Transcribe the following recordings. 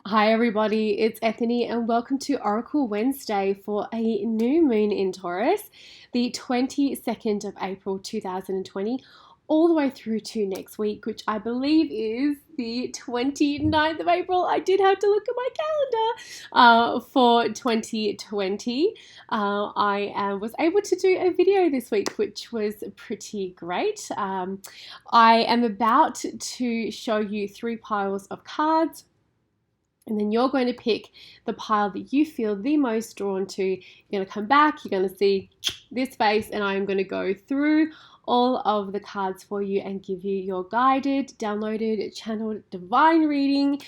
Hi, everybody, it's Ethany, and welcome to Oracle Wednesday for a new moon in Taurus, the 22nd of April 2020, all the way through to next week, which I believe is the 29th of April. I did have to look at my calendar for 2020. I was able to do a video this week, which was pretty great. I am about to show you 3 piles of cards. And then you're going to pick the pile that you feel the most drawn to. You're going to come back, you're going to see this face, and I am going to go through all of the cards for you and give you your guided, downloaded, channeled divine reading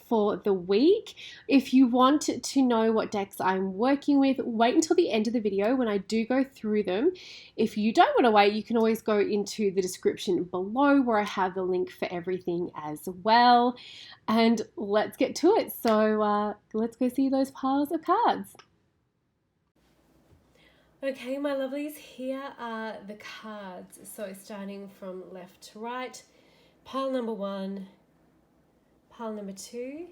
for the week. If you want to know what decks I'm working with, wait until the end of the video when I do go through them. If you don't want to wait, you can always go into the description below where I have the link for everything as well. And let's get to it. So let's go see those piles of cards. Okay, my lovelies, here are the cards. So starting from left to right, pile number 1, pile number 2,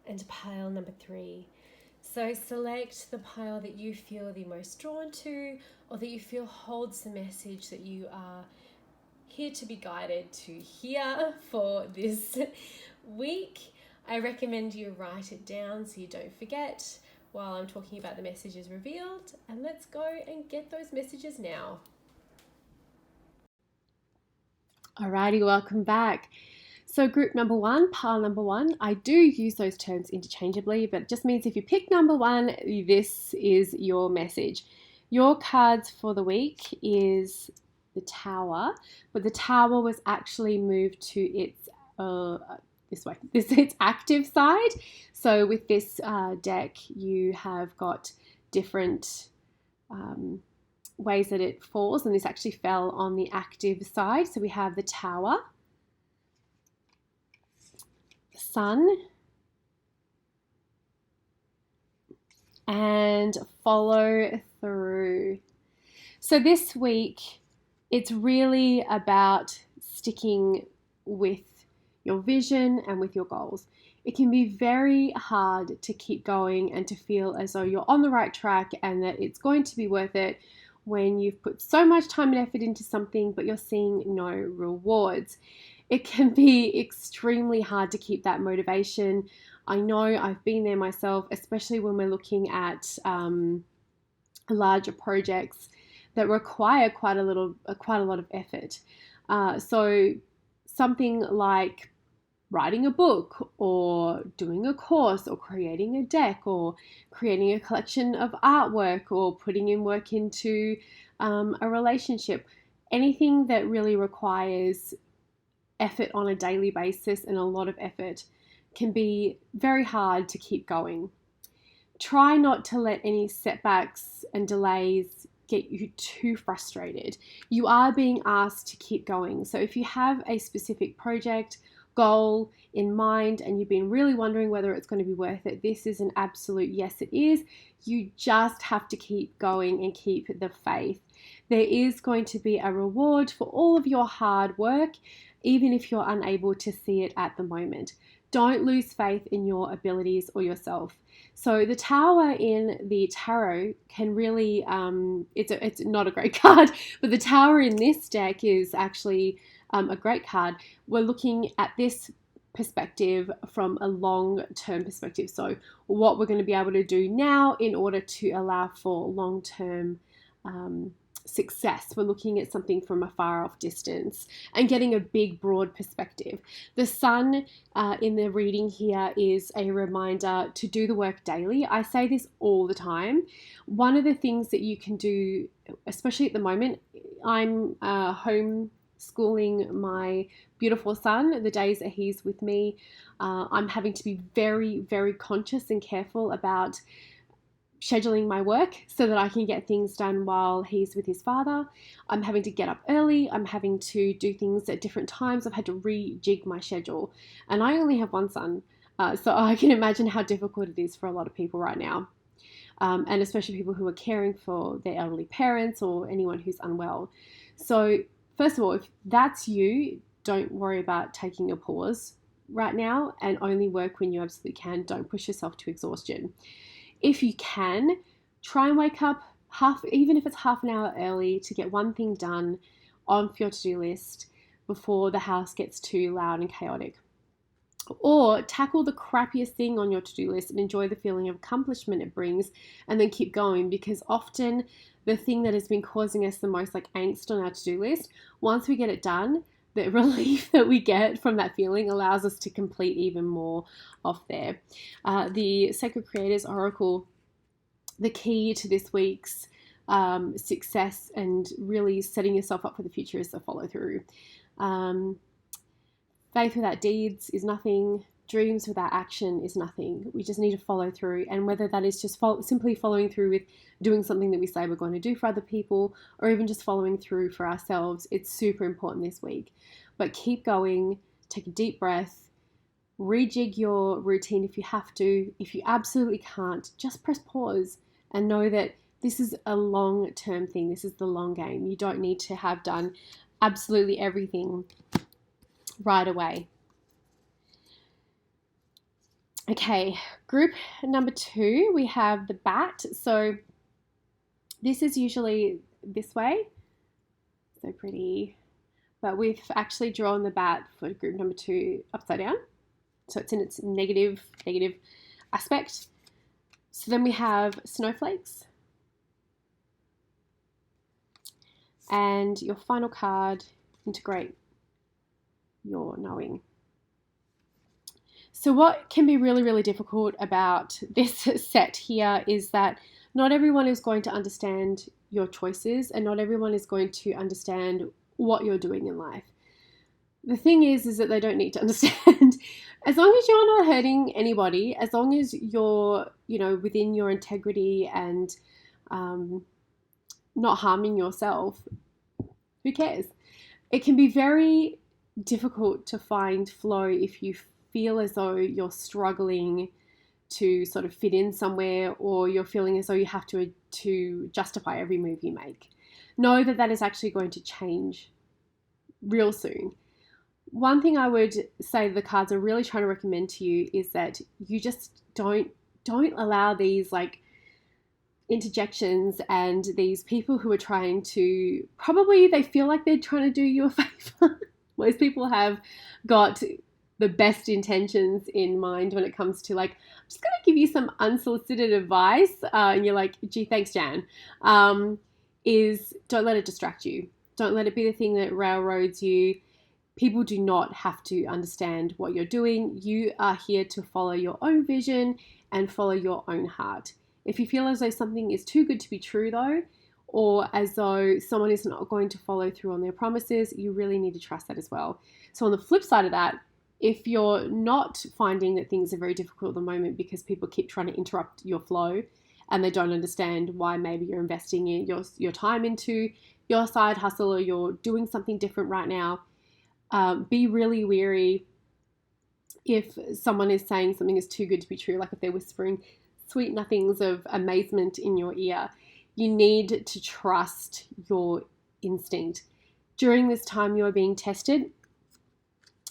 and pile number 3. So select the pile that you feel the most drawn to, or that you feel holds the message that you are here to be guided to hear for this week. I recommend you write it down so you don't forget while I'm talking about the messages revealed. And let's go and get those messages now. Alrighty, welcome back. So group number 1, pile number 1, I do use those terms interchangeably, but it just means if you pick number 1, this is your message. Your cards for the week is the Tower, but the Tower was actually moved to its its active side. So with this deck, you have got different ways that it falls, and this actually fell on the active side. So we have the Tower, the Sun, and follow through. So this week, it's really about sticking with your vision and with your goals. It can be very hard to keep going and to feel as though you're on the right track and that it's going to be worth it when you've put so much time and effort into something but you're seeing no rewards. It can be extremely hard to keep that motivation. I know I've been there myself, especially when we're looking at larger projects that require quite a lot of effort. So something like writing a book or doing a course or creating a deck or creating a collection of artwork or putting in work into a relationship, anything that really requires effort on a daily basis and a lot of effort can be very hard to keep going. Try not to let any setbacks and delays get you too frustrated. You are being asked to keep going. So if you have a specific project, goal in mind and you've been really wondering whether it's going to be worth it, this is an absolute yes, it is. You just have to keep going and keep the faith. There is going to be a reward for all of your hard work, even if you're unable to see it at the moment. Don't lose faith in your abilities or yourself. So the Tower in the tarot can really, it's not a great card, but the Tower in this deck is actually a great card. We're looking at this perspective from a long-term perspective. So what we're going to be able to do now in order to allow for long-term success. We're looking at something from a far off distance and getting a big broad perspective. The Sun in the reading here is a reminder to do the work daily. I say this all the time. One of the things that you can do, especially at the moment, I'm homeschooling my beautiful son the days that he's with me. I'm having to be very, very conscious and careful about scheduling my work so that I can get things done while he's with his father. I'm having to get up early. I'm having to do things at different times. I've had to rejig my schedule. And I only have one son, so I can imagine how difficult it is for a lot of people right now. And especially people who are caring for their elderly parents or anyone who's unwell. So first of all, if that's you, don't worry about taking a pause. right now and only work when you absolutely can. Don't push yourself to exhaustion. If you can, try and wake up even if it's half an hour early, to get one thing done on your to-do list before the house gets too loud and chaotic. Or tackle the crappiest thing on your to-do list and enjoy the feeling of accomplishment it brings, and then keep going, because often the thing that has been causing us the most angst on our to-do list, once we get it done, the relief that we get from that feeling allows us to complete even more off there. The Sacred Creators Oracle, the key to this week's success and really setting yourself up for the future is the follow through. Faith without deeds is nothing. Dreams without action is nothing. We just need to follow through. And whether that is just simply following through with doing something that we say we're going to do for other people, or even just following through for ourselves, it's super important this week. But keep going, take a deep breath, rejig your routine if you have to. If you absolutely can't, just press pause and know that this is a long-term thing. This is the long game. You don't need to have done absolutely everything right away. Okay, group number 2, we have the bat. So this is usually this way, so pretty, but we've actually drawn the bat for group number 2 upside down, so it's in its negative aspect. So then we have snowflakes, and your final card, integrate your knowing. So what can be really, really difficult about this set here is that not everyone is going to understand your choices, and not everyone is going to understand what you're doing in life. The thing is that they don't need to understand. As long as you're not hurting anybody, as long as you're, within your integrity and not harming yourself, who cares? It can be very difficult to find flow if you feel as though you're struggling to sort of fit in somewhere, or you're feeling as though you have to justify every move you make. Know that that is actually going to change real soon. One thing I would say the cards are really trying to recommend to you is that you just don't allow these interjections and these people who are trying to, probably they feel like they're trying to do you a favor. Most people have got the best intentions in mind when it comes to I'm just going to give you some unsolicited advice, and you're like, gee, thanks, Jan, is don't let it distract you. Don't let it be the thing that railroads you. People do not have to understand what you're doing. You are here to follow your own vision and follow your own heart. If you feel as though something is too good to be true though, or as though someone is not going to follow through on their promises, you really need to trust that as well. So on the flip side of that, if you're not finding that things are very difficult at the moment because people keep trying to interrupt your flow and they don't understand why maybe you're investing in your time into your side hustle, or you're doing something different right now, be really wary if someone is saying something is too good to be true, like if they're whispering sweet nothings of amazement in your ear. You need to trust your instinct. During this time, you are being tested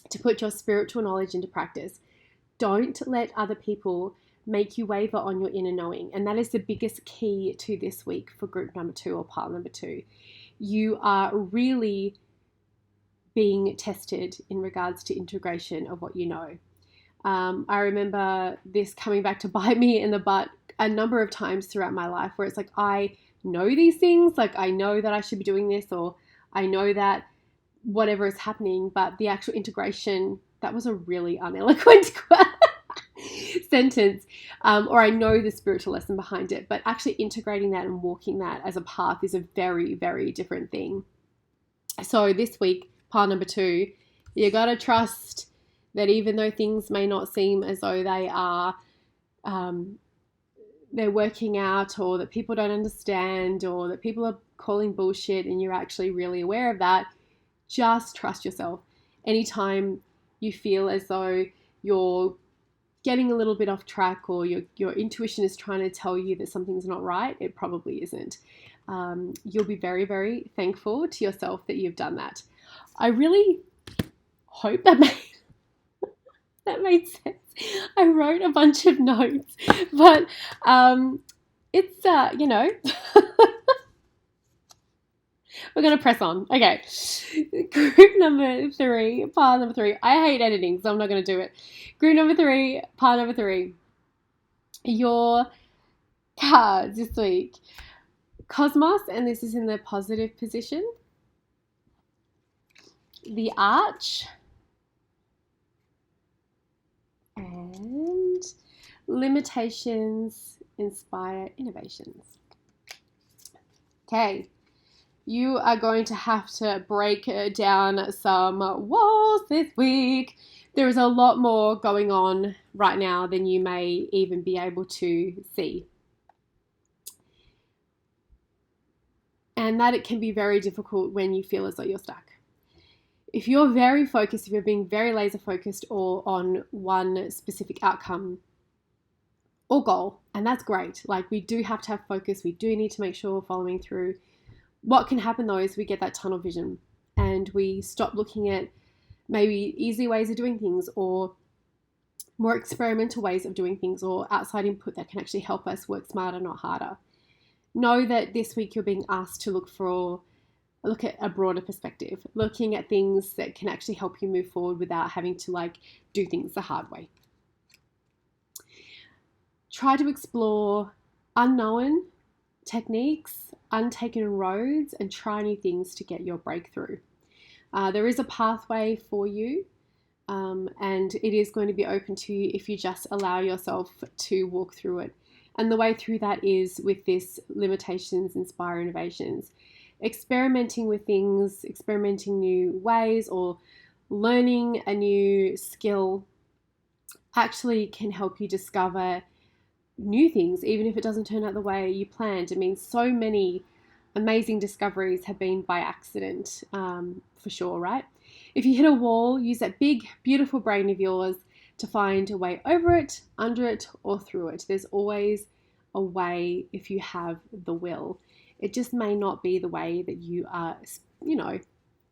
to put your spiritual knowledge into practice. Don't let other people make you waver on your inner knowing. And that is the biggest key to this week for group number 2 or part number 2. You are really being tested in regards to integration of what you know. I remember this coming back to bite me in the butt a number of times throughout my life, where it's I know these things, I know that I should be doing this, or I know that whatever is happening, but the actual integration, that was a really uneloquent sentence, or I know the spiritual lesson behind it, but actually integrating that and walking that as a path is a very, very different thing. So this week, part number 2, you got to trust that even though things may not seem as though they are, they're working out, or that people don't understand, or that people are calling bullshit and you're actually really aware of that, just trust yourself. Anytime you feel as though you're getting a little bit off track, or your intuition is trying to tell you that something's not right, it probably isn't. You'll be very, very thankful to yourself that you've done that. I really hope that That made sense. I wrote a bunch of notes, but it's, we're going to press on. Okay. Group number 3, part number 3. I hate editing, so I'm not going to do it. Group number 3, part number 3. Your cards this week. Cosmos, and this is in the positive position. The Arch. And limitations inspire innovations. Okay. You are going to have to break down some walls this week. There is a lot more going on right now than you may even be able to see. And that it can be very difficult when you feel as though you're stuck. If you're very focused, if you're being very laser focused or on one specific outcome or goal, and that's great. Like, we do have to have focus. We do need to make sure we're following through. What can happen though is we get that tunnel vision and we stop looking at maybe easy ways of doing things or more experimental ways of doing things or outside input that can actually help us work smarter, not harder. Know that this week you're being asked to look at a broader perspective, looking at things that can actually help you move forward without having to do things the hard way. Try to explore unknown techniques, untaken roads, and try new things to get your breakthrough. There is a pathway for you, and it is going to be open to you if you just allow yourself to walk through it. And the way through that is with this limitations inspire innovations. Experimenting with things, experimenting new ways, or learning a new skill actually can help you discover new things, even if it doesn't turn out the way you planned. I mean, so many amazing discoveries have been by accident, for sure, right? If you hit a wall, use that big, beautiful brain of yours to find a way over it, under it, or through it. There's always a way if you have the will. It just may not be the way that you are,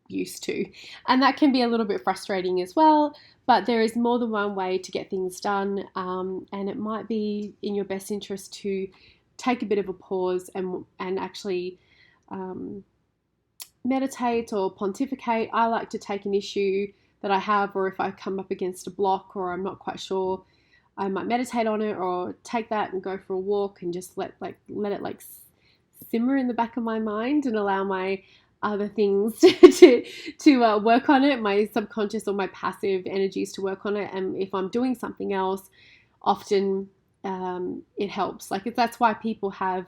used to. And that can be a little bit frustrating as well, but there is more than one way to get things done. And it might be in your best interest to take a bit of a pause and actually meditate or pontificate. I like to take an issue that I have, or if I come up against a block or I'm not quite sure, I might meditate on it or take that and go for a walk and just let it simmer in the back of my mind and allow my other things to work on it, my subconscious or my passive energies to work on it. And if I'm doing something else, often it helps. That's why people have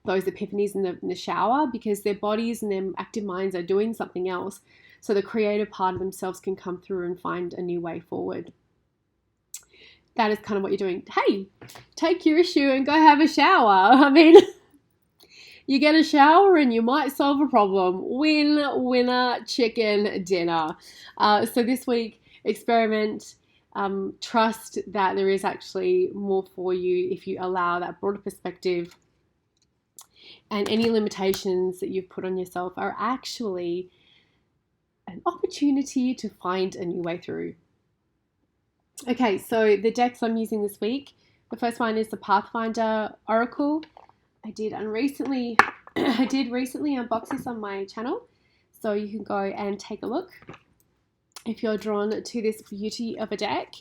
those epiphanies in the shower, because their bodies and their active minds are doing something else. So the creative part of themselves can come through and find a new way forward. That is kind of what you're doing. Hey, take your issue and go have a shower. I mean, you get a shower and you might solve a problem. Winner, chicken dinner. So this week, experiment. Trust that there is actually more for you if you allow that broader perspective. And any limitations that you've put on yourself are actually an opportunity to find a new way through. Okay, so the decks I'm using this week, the first one is the Pathfinder Oracle. I did recently unbox this on my channel, so you can go and take a look if you're drawn to this beauty of a deck.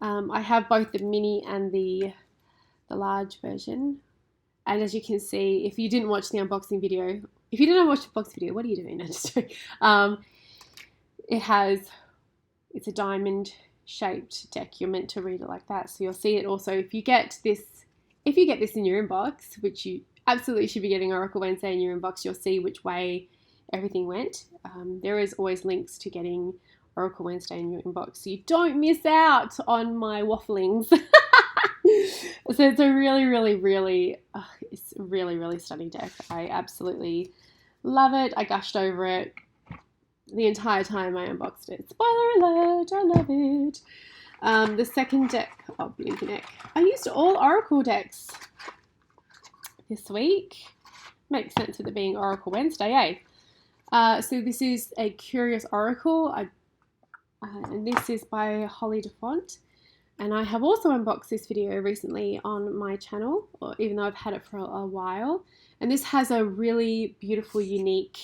I have both the mini and the large version, and as you can see, if you didn't watch the unboxing video, what are you doing? It's a diamond shaped deck. You're meant to read it like that, so you'll see it also if you get this in your inbox, which you absolutely should be getting Oracle Wednesday in your inbox. You'll see which way everything went. There is always links to getting Oracle Wednesday in your inbox, so you don't miss out on my wafflings. So it's a really, really, really, it's a really, really stunning deck. I absolutely love it. I gushed over it the entire time I unboxed it. Spoiler alert, I love it. The second deck, Blinky Neck. I used all Oracle decks this week. Makes sense with it being Oracle Wednesday, eh? So this is a Curious Oracle, and this is by Holly DeFont. And I have also unboxed this video recently on my channel, or even though I've had it for a while. And this has a really beautiful, unique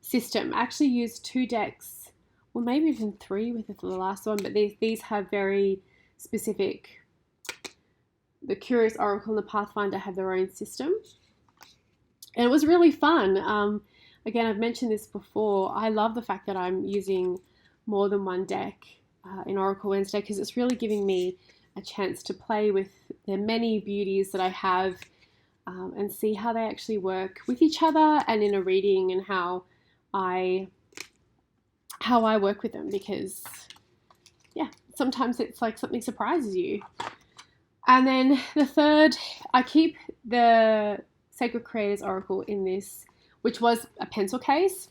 system. I actually used 2 decks, or maybe even 3 with the last one, but these have very specific. The Curious Oracle and the Pathfinder have their own system. And it was really fun. Again, I've mentioned this before. I love the fact that I'm using more than one deck in Oracle Wednesday, because it's really giving me a chance to play with the many beauties that I have, and see how they actually work with each other and in a reading, and how I work with them, because yeah, sometimes it's like something surprises you. And then the third, I keep the Sacred Creators Oracle in this, which was a pencil case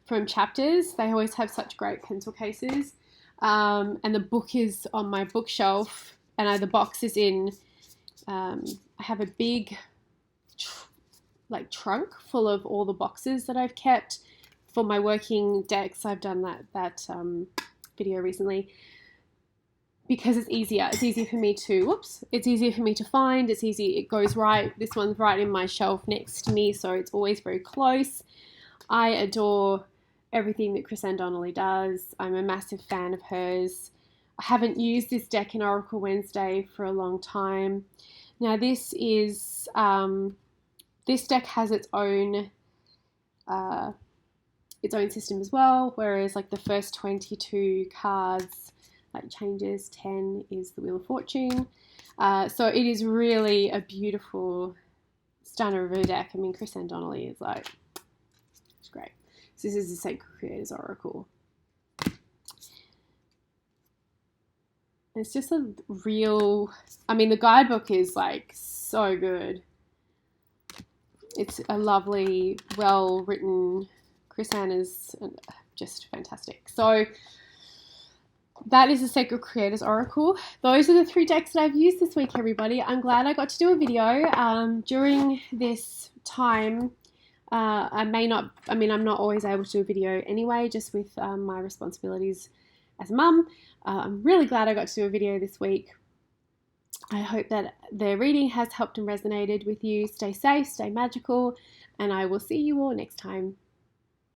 from Chapters. They always have such great pencil cases. And the book is on my bookshelf, and the box is in, I have a big trunk full of all the boxes that I've kept for my working decks. I've done that video recently, because it's easier. It's easier for me to, it's easier for me to find. It's easy. It goes right. This one's right in my shelf next to me, so it's always very close. I adore everything that Chris-Anne Donnelly does. I'm a massive fan of hers. I haven't used this deck in Oracle Wednesday for a long time. Now this deck has its own system as well, whereas like the first 22 cards changes, 10 is the Wheel of Fortune. So it is really a beautiful stunner of a deck. I mean, Chris-Anne Donnelly is like, it's great. So this is the Sacred Creators Oracle. It's just a real, I mean, the guidebook is like so good. It's a lovely, well-written, Chris-Anne is just fantastic. So that is the Sacred Creators Oracle. Those are the 3 decks that I've used this week, everybody. I'm glad I got to do a video. During this time, I'm not always able to do a video anyway, just with my responsibilities as a mum. I'm really glad I got to do a video this week. I hope that the reading has helped and resonated with you. Stay safe, stay magical, and I will see you all next time.